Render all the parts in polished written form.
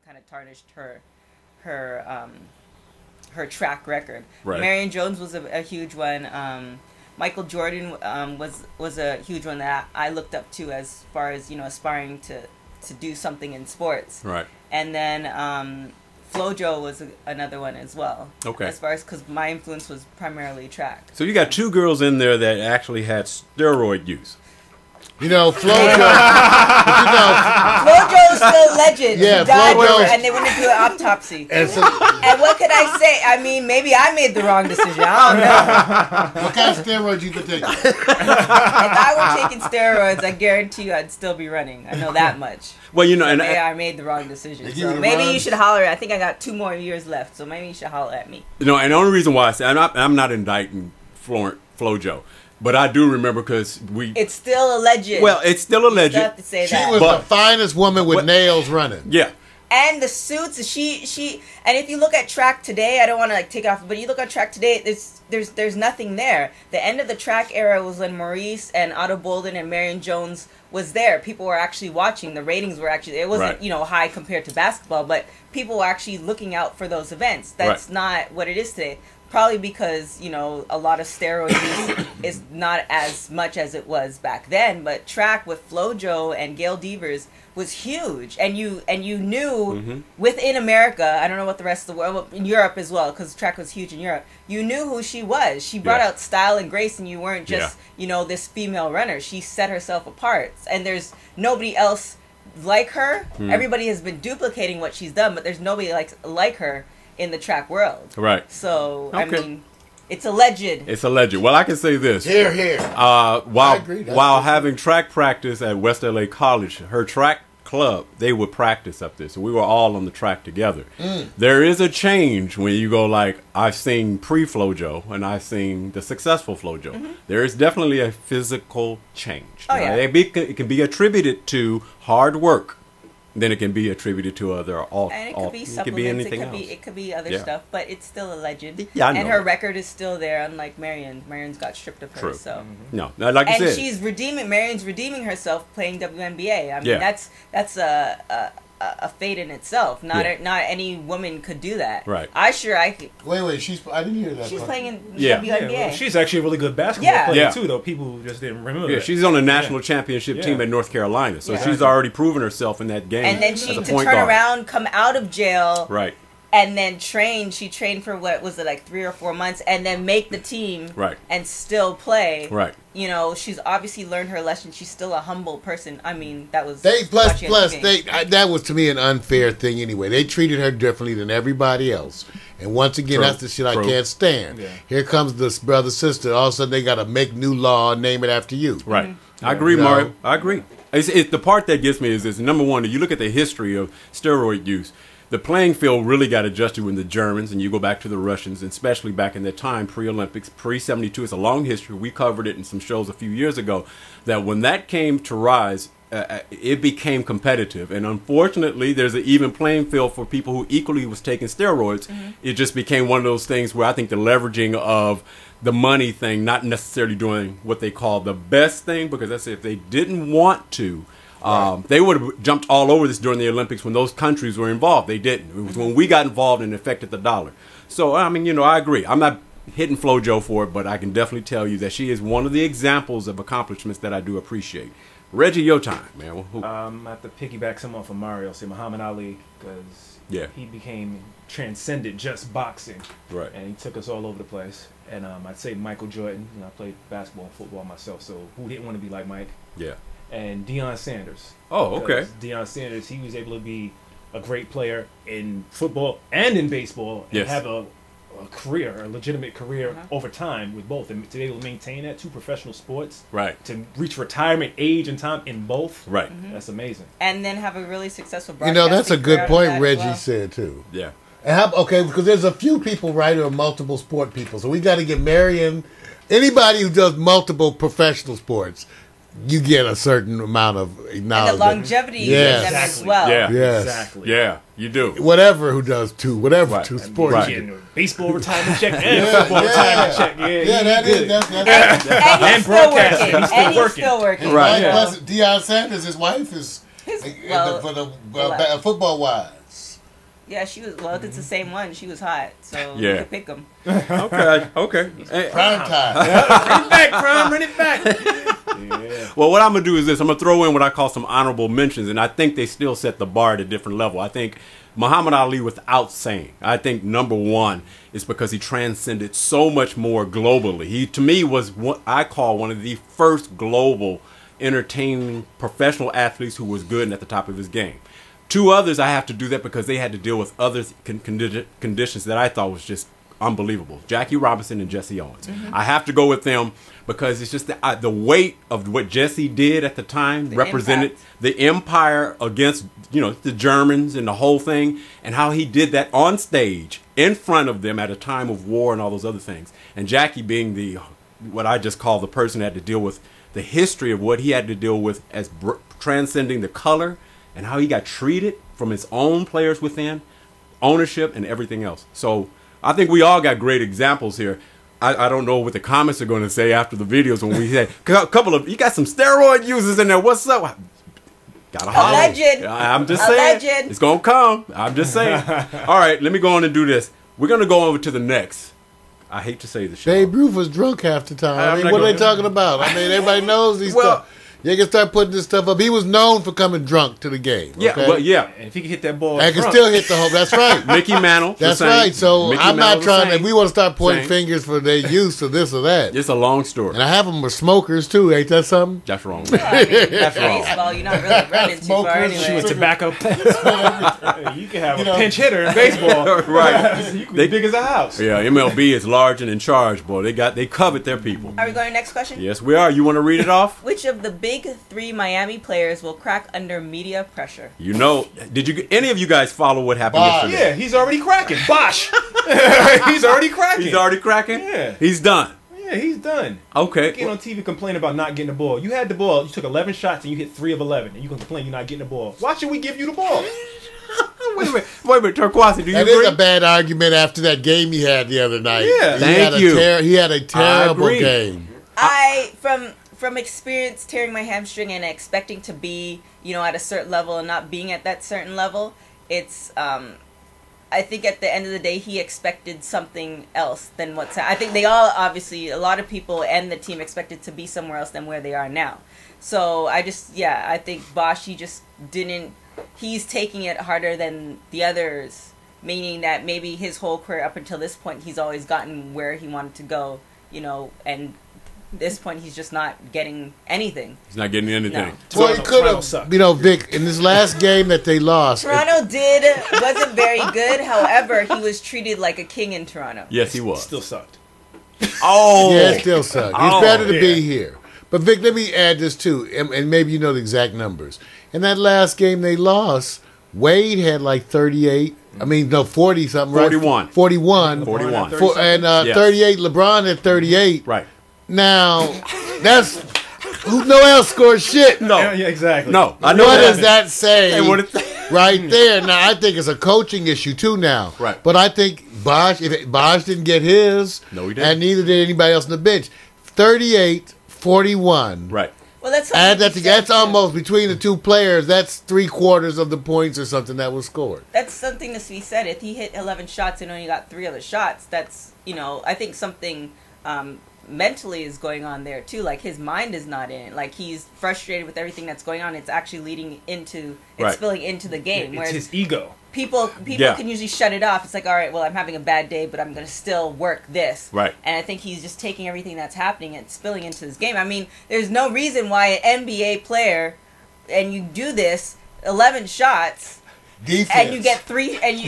kind of tarnished her her track record. Right. Marion Jones was a huge one. Michael Jordan was a huge one that I looked up to as far as, you know, aspiring to do something in sports. Right. And then FloJo was another one as well. Okay. As far as, because my influence was primarily track. So you got two girls in there that actually had steroid use. You know, FloJo. FloJo's still a legend. Yeah, she died FloJo. and they went to do an autopsy. And so, And what could I say? I mean, maybe I made the wrong decision. I don't know. what kind of steroids you been taking? If I were taking steroids, I guarantee you I'd still be running. I know that much. Well, you know, and Maybe I made the wrong decision. They give you So the maybe runs? you should holler. I think I got 2 more years left, so maybe you should holler at me. you know, and the only reason why I say I'm not indicting FloJo, but I do remember because It's still a legend. well, it's still a You legend. have to say She that. was But- the finest woman with What- nails running. Yeah. And the suits, she and if you look at track today, I don't want to like take off, but you look at track today, there's nothing there. The end of the track era was when Maurice and Otto Bolden and Marion Jones was there. People were actually watching. The ratings were actually, it wasn't, Right. you know, high compared to basketball, but people were actually looking out for those events. That's Right. not what it is today. Probably because, you know, a lot of steroid use is not as much as it was back then, but track with FloJo and Gail Devers was huge, and you knew within America, I don't know what the rest of the world, well, in Europe as well, because track was huge in Europe, you knew who she was. She brought Yeah. out style and grace, and you weren't just, you know, this female runner. She set herself apart, and there's nobody else like her. Everybody has been duplicating what she's done, but there's nobody like her in the track world. Right. So, I Okay. mean, it's a legend. It's a legend. Well, I can say this. Here, here. While agree. That's while good. having track practice at West LA College, her track club, they would practice up there. So we were all on the track together. There is a change when you go like, I've seen pre-FloJo and I've seen the successful FloJo. There is definitely a physical change. Oh, Now, yeah. it can be attributed to hard work. Then it can be attributed to other And it could be supplements, anything else. it could be other Yeah. stuff, but it's still a legend. Yeah, I and know her that. record is still there, unlike Marion. Marion's got stripped of her, True. so. No, like I And said, she's Marion's redeeming herself playing WNBA. I mean, Yeah. that's a fate in itself. Not Yeah. not any woman could do that. Right. I could. Wait, I didn't hear that. She's part. playing in Yeah. WNBA. Yeah, well, she's actually a really good basketball Yeah. player Yeah. too, though. People just didn't remember. yeah, that. she's on the national championship Yeah. team at North Carolina, so Yeah. she's already proven herself in that game. And then as she a to point turn guard. around, come out of jail, Right, and then train. She trained for what was it, like 3 or 4 months, and then make the team. Right. And still play. right. You know, she's obviously learned her lesson. She's still a humble person. I mean, that was They watching on TV. that was to me an unfair thing anyway. They treated her differently than everybody else. And once again, True. that's the shit I True. can't stand. Yeah. Here comes this brother sister. All of a sudden, they got to make new law and name it after you. Right. Mm-hmm. I agree, No. Mario. I agree. It's the part that gets me is this. Number one, you look at the history of steroid use. The playing field really got adjusted when the Germans, and you go back to the Russians, and especially back in that time, pre-Olympics, pre-72. It's a long history. We covered it in some shows a few years ago, that when that came to rise, it became competitive. And unfortunately, there's an even playing field for people who equally was taking steroids. It just became one of those things where I think the leveraging of the money thing, not necessarily doing what they call the best thing, because that's if they didn't want to, they would have jumped all over this during the Olympics when those countries were involved. They didn't. It was when we got involved and it affected the dollar. So, I mean, I agree. I'm not hitting FloJo for it, but I can definitely tell you that she is one of the examples of accomplishments that I do appreciate. Reggie, your time, man. Who? I have to piggyback some off of Mario, say Muhammad Ali, because Yeah. he became transcended just boxing, Right. and he took us all over the place. And I'd say Michael Jordan. I played basketball and football myself, so who didn't want to be like Mike? Yeah. And Deion Sanders. Oh, okay. Because Deion Sanders, he was able to be a great player in football and in baseball, and Yes. have a career, a legitimate career over time with both, and to be able to maintain that, 2 professional sports, Right. to reach retirement age and time in both, Right. that's amazing. And then have a really successful You know, that's a broadcasting good career point out of that Reggie as well. said, too. Yeah. And okay, because there's a few people, right, who are multiple sport people. So we got to get Marion. Anybody who does multiple professional sports, you get a certain amount of knowledge. And the longevity Yes. in them as Exactly. well. Yeah. Yes. Exactly. Yeah, you do. Whatever who does two Right. sports. Right. Getting a baseball retirement check and football retirement check. Yeah, that is. That's And he's And still broadcasting. working. He's still And he's working. still working. his Right. wife, plus Deion Sanders, his wife is His- for the football wise. Yeah, she was. Well, if it's the same one, she was hot. So Yeah. you could pick them. Okay. Hey, Prime time. Run it back, Prime. Run it back. Yeah. well, what I'm gonna do is this: I'm gonna throw in what I call some honorable mentions, and I think they still set the bar at a different level. I think Muhammad Ali, without saying, I think number one is because he transcended so much more globally. He, to me, was what I call one of the first global entertaining professional athletes who was good and at the top of his game. Two others, I have to do that because they had to deal with other conditions that I thought was just unbelievable. Jackie Robinson and Jesse Owens. I have to go with them because it's just the weight of what Jesse did at the time represented the empire against, the Germans and the whole thing, and how he did that on stage in front of them at a time of war and all those other things. And Jackie being what I just call the person that had to deal with the history of what he had to deal with as transcending the color and how he got treated from his own players within, ownership and everything else. So I think we all got great examples here. I don't know what the comments are going to say after the videos when we say you got some steroid users in there. What's up? Gotta holler. Alleged. I'm just saying. Alleged. It's going to come. I'm just saying. All right, let me go on and do this. We're going to go over to the next. I hate to say this. Babe Ruth was drunk half the time. I mean, what are they talking about? I mean, everybody knows these stuff. You can start putting this stuff up. He was known for coming drunk to the game. Yeah, okay? well, yeah. And if he can hit that ball, And can still hit the hole. That's right. Mickey Mantle. That's right. So Mickey I'm not Mantle's trying the to. We want to start pointing Same. fingers for their use of this or that. It's a long story. And I have them with smokers too. Ain't that something? That's wrong. Well, I mean, That's wrong. baseball, you're not really running too far Smokers, anyway. shoot with tobacco. You can have a pinch hitter in baseball. Right. You can be big as a house. Yeah, MLB is large and in charge, boy. They covered their people. Are we going to the next question? Yes, we are. You want to read it off? Which of the big three Miami players will crack under media pressure? Did any of you guys follow what happened Bosh. yesterday? Yeah, he's already cracking. Bosh. He's already cracking. He's already cracking? Yeah. He's done. Yeah, he's done. Okay. Getting on TV complaining about not getting the ball. You had the ball. You took 11 shots and you hit 3 of 11, and you can complain you're not getting the ball. Why should we give you the ball? Wait a minute, Turquoise, do you That agree? is a bad argument after that game he had the other night. Yeah. Thank you. He had a terrible agree. game. From experience tearing my hamstring and expecting to be, at a certain level and not being at that certain level, it's I think at the end of the day he expected something else than what's I think they all obviously a lot of people and the team expected to be somewhere else than where they are now. So I think Bosh, he's taking it harder than the others, meaning that maybe his whole career up until this point he's always gotten where he wanted to go, and this point he's just not getting anything. He's not getting anything. No. Well, he could have, Vic, in this last game that they lost. Toronto wasn't very good. However, he was treated like a king in Toronto. Yes, he was. Still sucked. Oh. Yeah, it still sucks. It's Oh, better to yeah. be here. But Vic, let me add this too, and maybe you know the exact numbers. In that last game they lost, Wade had like 38. I mean, no, 40 something, right? 41. 41. 41. And 38. LeBron had 38. Right. Now, that's no else scored shit. No. Yeah, exactly. No. I know What that. does that say? Hey, what Right there. Now, I think it's a coaching issue too now. Right. But I think Bosh didn't get his. No, he didn't. And neither did anybody else on the bench. 38, 41. Right. Well, that's Add that together. That's almost between the two players. That's 3/4 of the points or something that was scored. That's something to be said. If he hit 11 shots and only got 3 other shots, that's I think something mentally is going on there too. Like his mind is not in it. Like he's frustrated with everything that's going on. It's actually leading into Right. spilling into the game. It's Whereas his ego. people Yeah. can usually shut it off. It's like, all right, well, I'm having a bad day, but I'm going to still work this. Right. And I think he's just taking everything that's happening and spilling into this game. I mean, there's no reason why an NBA player, and you do this, 11 shots, Defense. and you get 3, and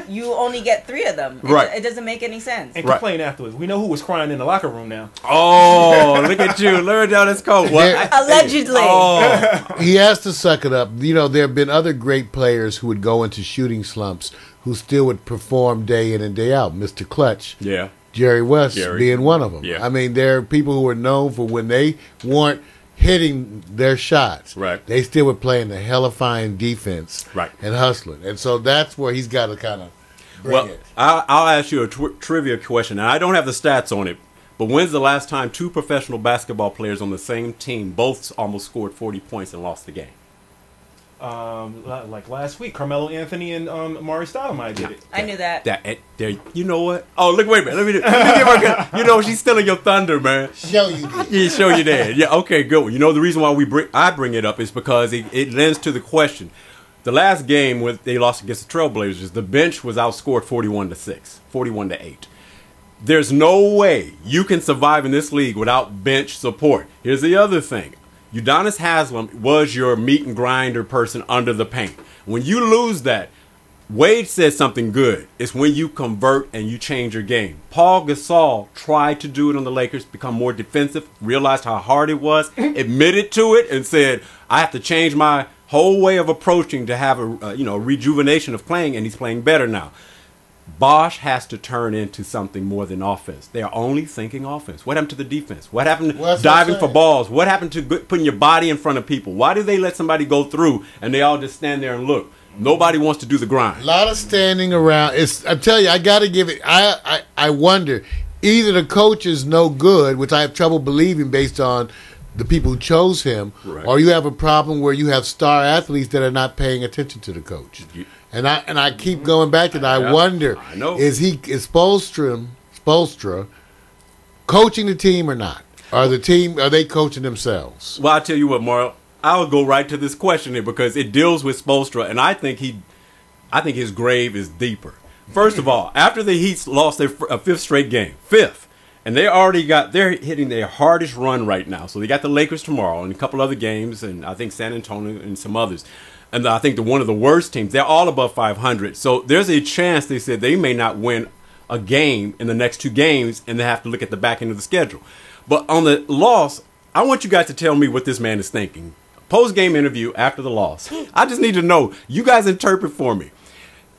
you only get 3 of them. Right. It doesn't make any sense. And Right. complain afterwards. We know who was crying in the locker room now. Oh, look at you. Learn down his coat. There- Allegedly. Oh. He has to suck it up. There have been other great players who would go into shooting slumps who still would perform day in and day out. Mr. Clutch, Yeah. Jerry West Jerry. being one of them. Yeah. I mean, there are people who are known for when they weren't hitting their shots. Right. They still were playing the hellifying defense. Right. And hustling. And so that's where he's got to kind of bring Well, it. I'll ask you a trivia question, and I don't have the stats on it, but when's the last time 2 professional basketball players on the same team both almost scored 40 points and lost the game? Like last week, Carmelo Anthony and Maury Stoudemire did it. I knew that. There, you know what? Oh, look, wait a minute. Let me give her. You know, she's stealing your thunder, man. Show you did. Yeah, show you that. Yeah, okay, good one. You know, the reason why I bring it up is because it lends to the question. The last game when they lost against the Trailblazers, the bench was outscored 41-6, 41-8. There's no way you can survive in this league without bench support. Here's the other thing. Udonis Haslem was your meat and grinder person under the paint. When you lose that, Wade said something good. It's when you convert and you change your game. Paul Gasol tried to do it on the Lakers, become more defensive, realized how hard it was, admitted to it, and said, I have to change my whole way of approaching to have a rejuvenation of playing, and he's playing better now. Bosch has to turn into something more than offense. They are only thinking offense. What happened to the defense? What happened to diving for balls? What happened to putting your body in front of people? Why do they let somebody go through and they all just stand there and look? Nobody wants to do the grind. A lot of standing around. I tell you, I got to give it. I wonder, either the coach is no good, which I have trouble believing based on the people who chose him, Correct. Or you have a problem where you have star athletes that are not paying attention to the coach. And I keep going back to that. I wonder, is Spoelstra coaching the team or not? Are they coaching themselves? Well, I'll tell you what, Mario. I'll go right to this question here because it deals with Spoelstra, and I think his grave is deeper. First of all, after the Heat lost their fifth straight game, and they're hitting their hardest run right now. So they got the Lakers tomorrow and a couple other games, and I think San Antonio and some others. And I think one of the worst teams. They're all above 500. So there's a chance, they said, they may not win a game in the next two games, and they have to look at the back end of the schedule. But on the loss, I want you guys to tell me what this man is thinking. Post-game interview after the loss. I just need to know. You guys interpret for me.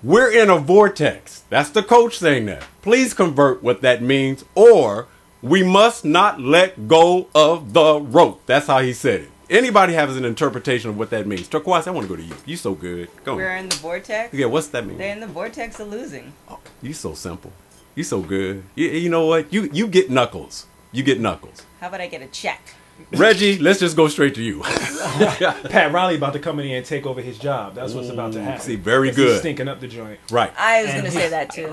We're in a vortex. That's the coach saying that. Please convert what that means, or we must not let go of the rope. That's how he said it. Anybody has an interpretation of what that means? Turquoise, I want to go to you. You so good. Go on. We're in the vortex? Yeah, what's that mean? They're in the vortex of losing. Oh, you so simple. You so good. You know what? You get knuckles. You get knuckles. How about I get a check? Reggie, let's just go straight to you. Pat Riley about to come in here and take over his job. That's what's about to happen. See, very good. He's stinking up the joint. Right. I was going to say that too.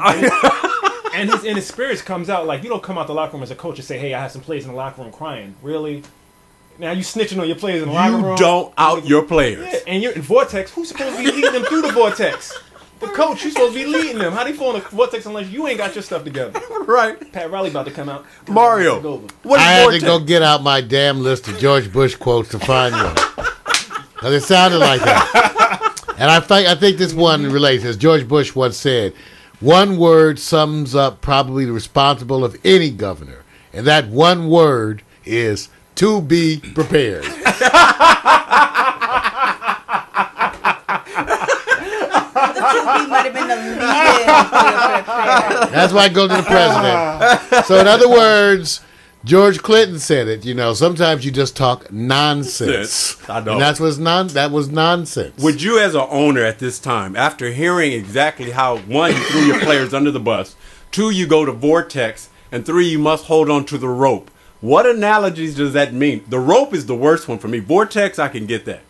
And his spirits comes out. Like, you don't come out the locker room as a coach and say, hey, I have some players in the locker room crying. Really? Now you snitching on your players in the locker room? You don't out your players. Yeah, and you're in vortex. Who's supposed to be leading them through the vortex? The coach. You're supposed to be leading them. How do you fall in the vortex unless you ain't got your stuff together? Right. Pat Riley about to come out. Mario, I had to go get out my damn list of George Bush quotes to find one. Because it sounded like that. And I think this one relates. As George Bush once said, one word sums up probably the responsible of any governor. And that one word is to be prepared. Might have been the lead-in. That's why I go to the president. So in other words, George Clinton said it. You know, sometimes you just talk nonsense. I know. And that was nonsense. Would you, as an owner at this time, after hearing exactly how, one, you threw your players under the bus, two, you go to vortex, and three, you must hold on to the rope, what analogies does that mean? The rope is the worst one for me. Vortex, I can get that.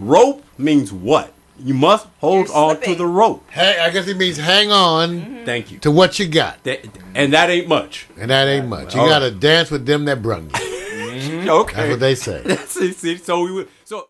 Rope means what? You must hold on to the rope. Hey, I guess it means hang on. Thank you. To what you got. And that ain't much. And that ain't much. You got to dance with them that brung you. Okay. That's what they say. See, so